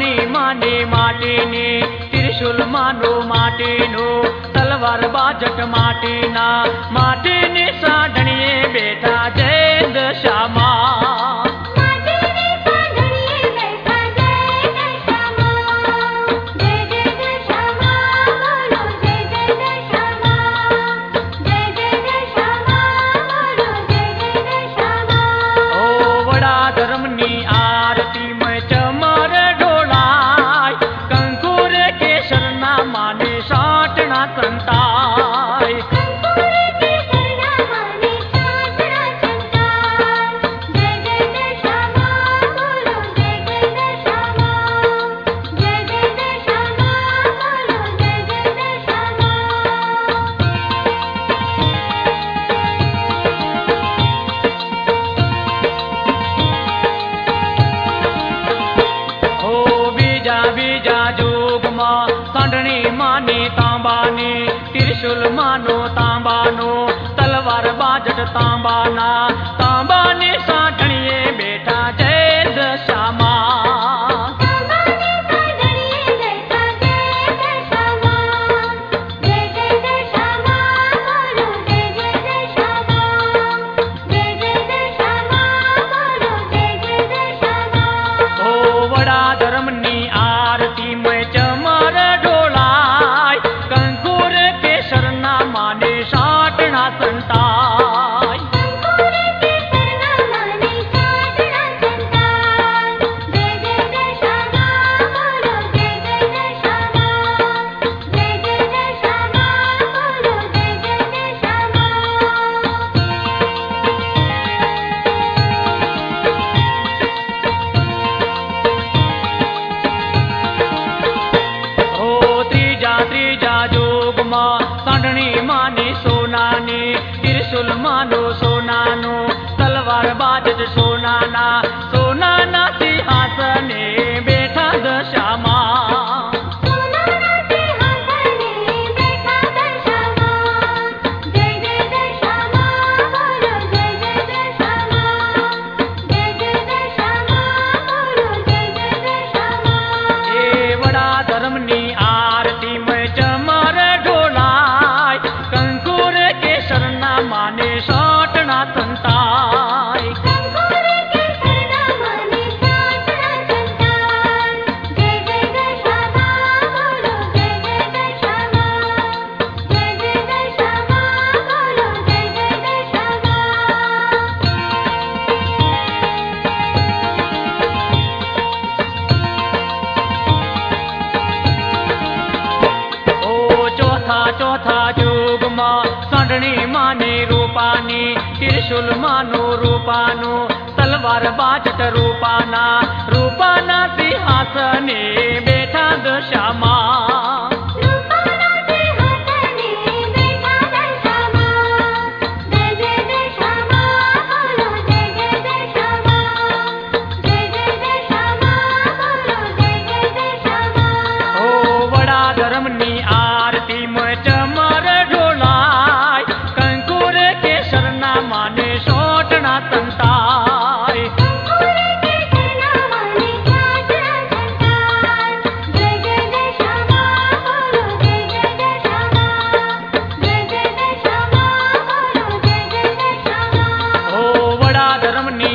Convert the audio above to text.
सांडणी माने माटीनी त्रिशूल मानो माटीनो तलवार बाजट माटीना माटीनी सांडणीए बेठा जय दशामा सांडणी माने तांबाने त्रिशूल मानो तांबानो तलवार बाजट तांबाना तांबाने सांडणीए बेठा जय दशामा ओ वडा धर्मनी आरती में चमर ढोलाय कंकुर केसरना माने साटना संताय सांडणी माने सोनाने त्रिशूल मानो सोनानो तलवार बाजट सोनाना सोनाना सिंहासने बेठा दशामा ए वडा धर्मनी आरती में चमर माने साटना संताय चौथा युग में सांडणी माने रूपानी त्रिशूल मानो रूपानो तलवार बाजट रूपाना रूपाना सिंहासने बेठा दशामा ओ वडा धर्मनी आरती में चमर ढोलाय कंकुर केसरना माने सोटना संताय ओ वडा धर्मनी